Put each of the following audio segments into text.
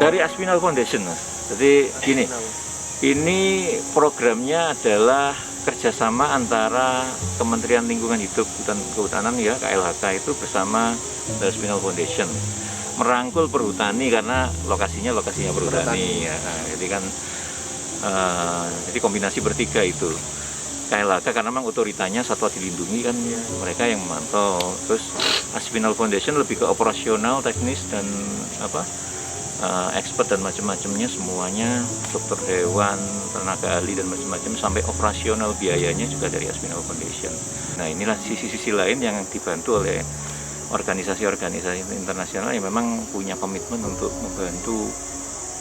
Dari Aspinal Foundation, Mas. Jadi gini, ini programnya adalah kerjasama antara Kementerian Lingkungan Hidup dan Kehutanan ya, KLHK itu bersama Aspinal Foundation merangkul perhutani karena lokasinya perhutani ya. Jadi kan jadi kombinasi bertiga itu. KLHK karena memang otoritanya satwa dilindungi kan ya, mereka yang memantau. Terus Aspinal Foundation lebih ke operasional, teknis dan expert dan macam-macamnya semuanya, dokter hewan, tenaga ahli dan macam-macam sampai operasional biayanya juga dari Aspinal Foundation. Nah inilah sisi-sisi lain yang dibantu oleh organisasi-organisasi internasional yang memang punya komitmen untuk membantu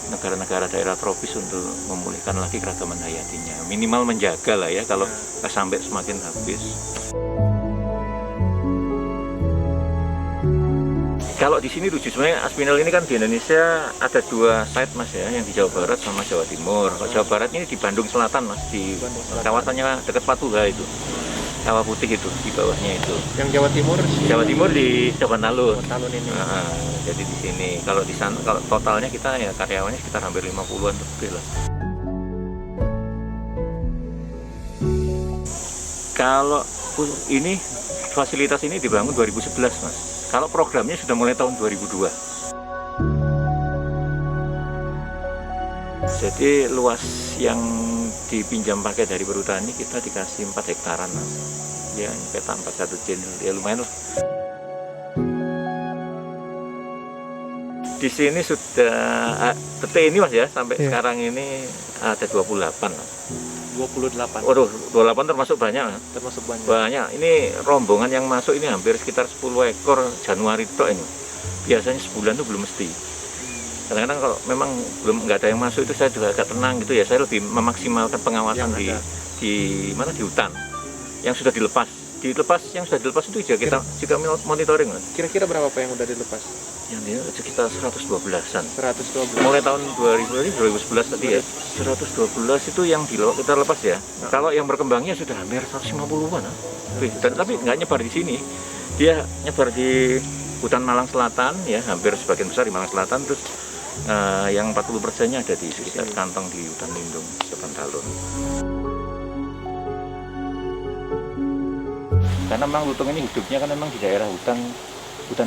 negara-negara daerah tropis untuk memulihkan lagi keragaman hayatinya. Minimal menjaga lah ya kalau sampai semakin habis. Kalau di sini lucu sebenarnya Aspinal ini kan di Indonesia ada 2 site Mas ya, yang di Jawa Barat sama Jawa Timur. Kalau Jawa Barat ini di Bandung Selatan Mas, di kawasannya dekat Patuha itu. Sawah putih itu di bawahnya itu. Yang Jawa Timur? Jawa Timur di Talun. Talun ini. Jadi di sini kalau di sana kalau totalnya kita ya karyawannya sekitar hampir 50-an lebih lah. Kalau ini fasilitas ini dibangun 2011 Mas. Kalau programnya sudah mulai tahun 2002. Jadi luas yang dipinjam pakai dari perhutani kita dikasih 4 hektaran Mas. Ya peta 41 channel ya lumayan lah. Di sini sudah detik ini Mas ya sampai sekarang ini ada 28 Mas. 28. Waduh, 28 termasuk banyak. Termasuk banyak. Banyak. Ini rombongan yang masuk ini hampir sekitar 10 ekor Januari tok ini. Biasanya sebulan itu belum mesti. Kadang-kadang kalau memang belum nggak ada yang masuk itu saya juga agak tenang gitu ya. Saya lebih memaksimalkan pengawasan di mana di hutan yang sudah dilepas. Yang sudah dilepas itu juga kita monitoring. Kira-kira berapa Pak yang udah dilepas? Yang dia sekitar 112-an. 112. Mulai tahun 2011 tadi ya. 112 itu yang kita lepas ya. Kalau yang berkembangnya sudah hampir 150-an. Tapi nggak nyebar di sini. Dia nyebar di hutan Malang Selatan ya, hampir sebagian besar di Malang Selatan. Terus yang 40%-nya ada di sekitar kantong di hutan lindung Sepan Talun. Karena memang lutung ini hidupnya kan memang di daerah hutan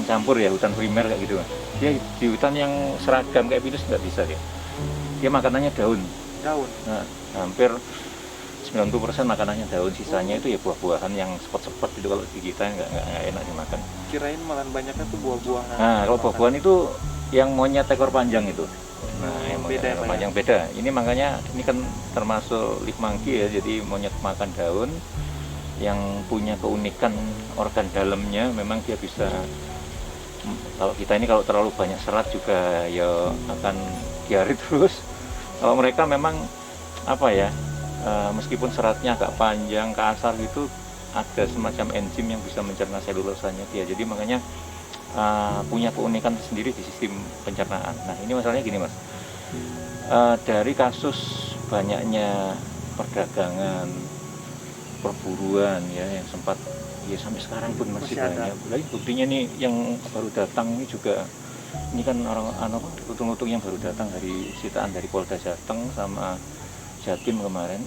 campur ya, hutan primer kayak gitu. Dia di hutan yang seragam kayak pinus nggak bisa dia. Dia makanannya daun. Nah, hampir 90% makanannya daun, sisanya itu ya buah-buahan yang sepot-sepot itu kalau di kita nggak enak dimakan. Kirain malah banyaknya tuh buah-buahan. Nah, kalau buah-buahan itu yang monyet ekor panjang itu. Nah, yang monyet ekor panjang beda. Ini makanya ini kan termasuk leaf monkey ya, jadi monyet makan daun yang punya keunikan organ dalamnya memang dia bisa, kalau kita ini kalau terlalu banyak serat juga ya akan diare terus. Kalau mereka memang meskipun seratnya agak panjang kasar gitu, ada semacam enzim yang bisa mencerna selulosanya dia, jadi makanya punya keunikan sendiri di sistem pencernaan. Nah ini masalahnya gini Mas, dari kasus banyaknya perdagangan, perburuan ya yang sempat ya sampai sekarang pun masih banyak. Lagi buktinya nih yang baru datang ini juga, ini kan lutung-lutung yang baru datang dari sitaan dari Polda Jateng sama Jatim kemarin.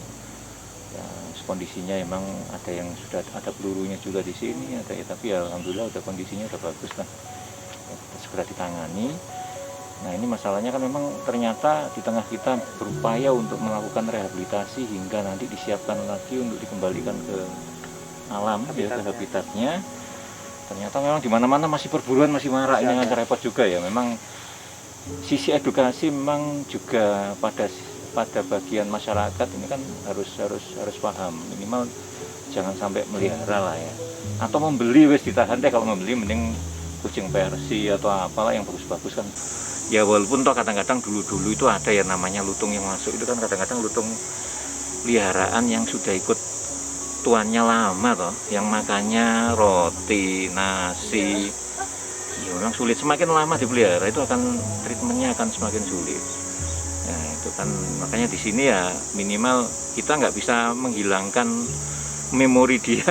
Ya, kondisinya emang ada yang sudah ada pelurunya juga di sini, ada ya, tapi ya alhamdulillah udah kondisinya udah bagus lah. Segera ditangani. Nah ini masalahnya kan memang ternyata di tengah kita berupaya untuk melakukan rehabilitasi hingga nanti disiapkan lagi untuk dikembalikan ke alam ya, ke habitatnya. Ternyata memang di mana-mana masih perburuan, masih marak, ini agak repot juga ya. Memang sisi edukasi memang juga pada bagian masyarakat ini kan harus paham, minimal jangan sampai melihara lah ya. Atau membeli wis ditahan deh, kalau membeli mending kucing Persi atau apalah yang bagus-bagus kan. Ya walaupun toh kadang-kadang dulu itu ada yang namanya lutung yang masuk itu kan kadang-kadang lutung peliharaan yang sudah ikut tuannya lama toh, yang makannya roti, nasi. Ya memang sulit, semakin lama dipelihara itu akan treatmentnya akan semakin sulit. Nah itu kan makanya di sini ya minimal kita nggak bisa menghilangkan memori dia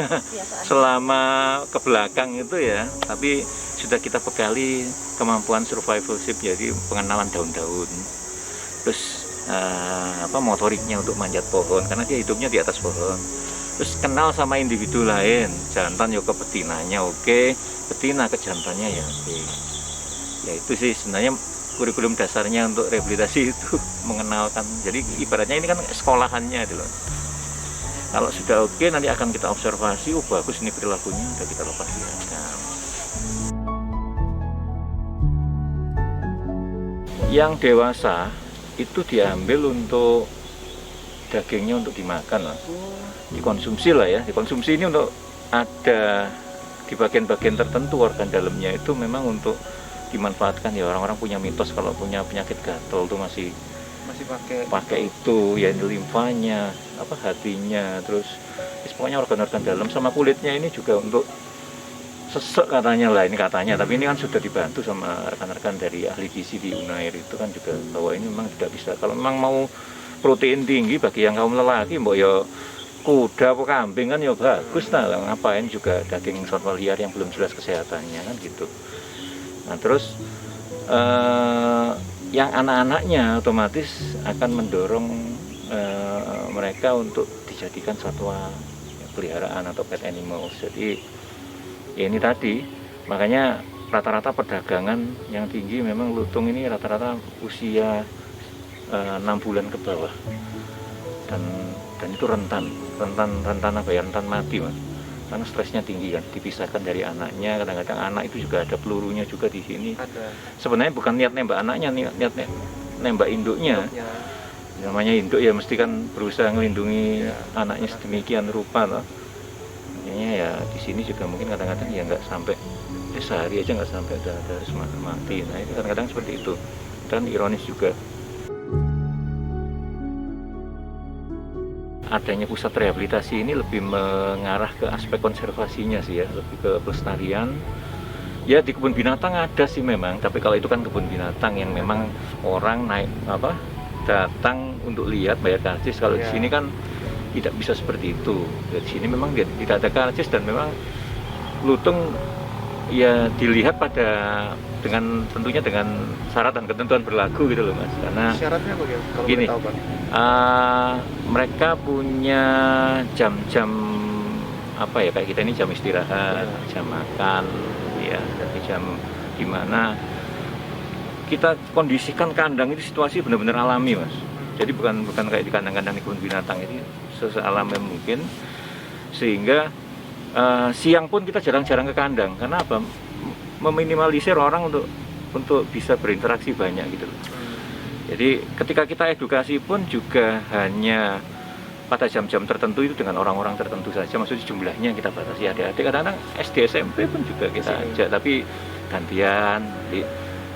selama ke belakang itu ya, tapi sudah kita bekali kemampuan survivalship, jadi pengenalan daun-daun, terus motoriknya untuk manjat pohon karena dia hidupnya di atas pohon, terus kenal sama individu lain, jantan ya ke betinanya oke, betina ke jantannya ya oke. Ya itu sih sebenarnya kurikulum dasarnya untuk rehabilitasi itu mengenalkan. Jadi ibaratnya ini kan sekolahannya itu loh. Kalau sudah oke, nanti akan kita observasi, oh bagus ini perilakunya, udah kita lepas liarkan. Yang dewasa itu diambil untuk dagingnya untuk dimakan lah, dikonsumsi lah ya. Dikonsumsi ini untuk ada di bagian-bagian tertentu organ dalamnya itu memang untuk dimanfaatkan ya. Orang-orang punya mitos kalau punya penyakit gatal tuh masih pakai itu ya, limfanya, hatinya, terus pokoknya organ-organ dalam sama kulitnya ini juga untuk sesek katanya lah, ini katanya, tapi ini kan sudah dibantu sama rekan-rekan dari ahli gizi di Unair itu kan juga bahwa ini memang tidak bisa. Kalau memang mau protein tinggi bagi yang kaum lelaki, mbok ya kuda apa kambing kan ya bagus, nah ngapain juga daging satwa liar yang belum jelas kesehatannya kan gitu. Nah terus yang anak-anaknya otomatis akan mendorong mereka untuk dijadikan satwa peliharaan atau pet animals. Jadi ya ini tadi, makanya rata-rata perdagangan yang tinggi memang lutung ini rata-rata usia 6 bulan ke bawah, dan itu rentan apa ya, rentan mati Mas, karena stresnya tinggi kan, dipisahkan dari anaknya. Kadang-kadang anak itu juga ada pelurunya juga di sini. Sebenarnya bukan niat nembak anaknya, niat nembak induknya. Namanya induk ya mesti kan berusaha melindungi anaknya sedemikian rupa loh. Makanya ya di sini juga mungkin kadang-kadang ya nggak sampai sehari aja nggak sampai udah harus mati. Nah itu kadang-kadang seperti itu, dan ironis juga. Adanya pusat rehabilitasi ini lebih mengarah ke aspek konservasinya sih ya, lebih ke pelestarian. Ya di kebun binatang ada sih memang, tapi kalau itu kan kebun binatang yang memang orang datang untuk lihat bayar karcis. Kalau di sini kan tidak bisa seperti itu. Di sini memang tidak ada karcis, dan memang lutung ya dilihat tentunya dengan syarat dan ketentuan berlaku gitu loh Mas. Karena syaratnya bagaimana? Kalau gini, tahu, Pak. Mereka punya jam-jam kayak kita ini jam istirahat, jam makan, ya, jadi jam dimana kita kondisikan kandang itu situasi benar-benar alami Mas. Jadi bukan kayak di kandang-kandang di kebun binatang, ini sealami mungkin, sehingga siang pun kita jarang-jarang ke kandang. Karena apa? Meminimalisir orang untuk bisa berinteraksi banyak gitu loh. Jadi ketika kita edukasi pun juga hanya pada jam-jam tertentu itu dengan orang-orang tertentu saja. Maksudnya jumlahnya kita batasi. Adik-adik kadang-kadang SD SMP pun juga kita ajak, tapi gantian. Jadi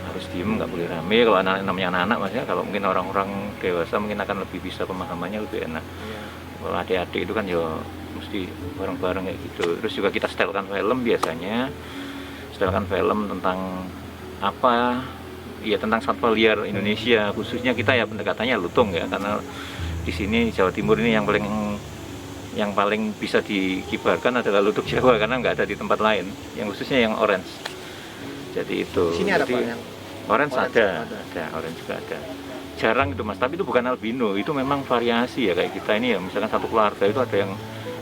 harus diem, nggak boleh rame. Kalau namanya anak-anak maksudnya, kalau mungkin orang-orang dewasa mungkin akan lebih bisa pemahamannya lebih enak. Kalau adik-adik itu kan ya mesti bareng-bareng kayak gitu. Terus juga kita setelkan film biasanya. Setelkan film tentang tentang satwa liar Indonesia, khususnya kita ya pendekatannya lutung ya, karena di sini Jawa Timur ini yang paling bisa dikibarkan adalah lutung Jawa, karena nggak ada di tempat lain, yang khususnya yang orange. Jadi itu. Sini ada Pak yang orange ada, orange juga ada. Jarang itu Mas, tapi itu bukan albino, itu memang variasi ya kayak kita ini ya. Misalkan satu keluarga itu ada yang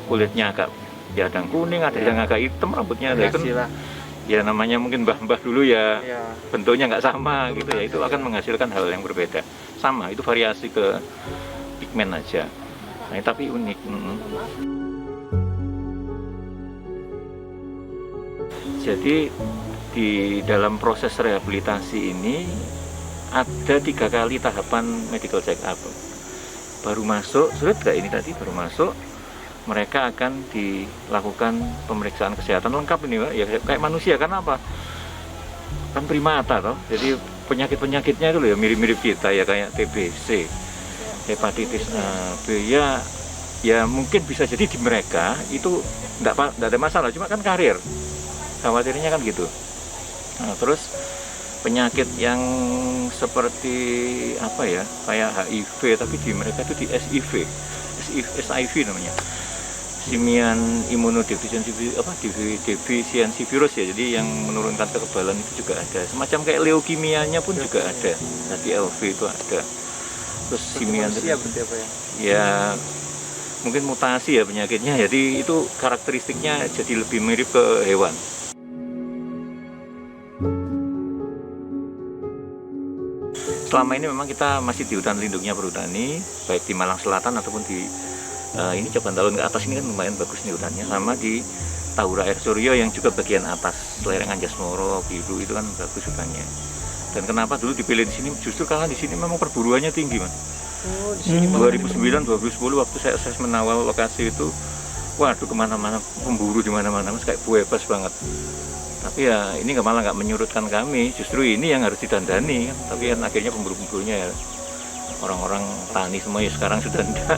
kulitnya agak ada yang kuning, ada yang agak hitam rambutnya, ada kan. Ya namanya mungkin mbah-mbah dulu ya, bentuknya nggak sama gitu ya, itu akan menghasilkan hal yang berbeda. Sama, itu variasi ke pigmen aja. Nah, tapi unik. Jadi di dalam proses rehabilitasi ini ada 3 kali tahapan medical check up. Baru masuk, sulit nggak ini tadi, baru masuk mereka akan dilakukan pemeriksaan kesehatan lengkap ini Pak, ya kayak manusia. Karena apa? Kan primata toh, jadi penyakit-penyakitnya itu loh ya mirip-mirip kita ya, kayak TBC, hepatitis A, B, ya mungkin bisa jadi di mereka itu enggak ada masalah, cuma kan karir, khawatirnya kan gitu. Nah, terus penyakit yang seperti kayak HIV, tapi di mereka itu di SIV namanya, simian imunodefisiensi defisiensi virus ya, jadi yang menurunkan kekebalan itu juga ada, semacam kayak leukemianya pun juga ada. Nah di LV itu ada. Terus simian manusia berarti apa ya? ya mungkin mutasi ya penyakitnya, jadi itu karakteristiknya jadi lebih mirip ke hewan. Selama ini memang kita masih di hutan lindungnya Perhutani, baik di Malang Selatan ataupun di ini Coban Talun ke atas, ini kan lumayan bagus nih hutannya, sama di Tahura Air Suryo yang juga bagian atas lereng Anjasmoro biru itu kan bagus hutannya. Dan kenapa dulu dipilih di sini? Justru karena di sini memang perburuannya tinggi, Mas. Oh, di sini 2009 2010 waktu saya asesmen awal lokasi itu, waduh kemana-mana pemburu di mana-mana, Mas, kayak bebas banget. Tapi ya ini malah nggak menyurutkan kami, justru ini yang harus didandani kan. Tapi kan akhirnya pemburu-pemburunya ya orang-orang tani semua ya sekarang sudah enggak.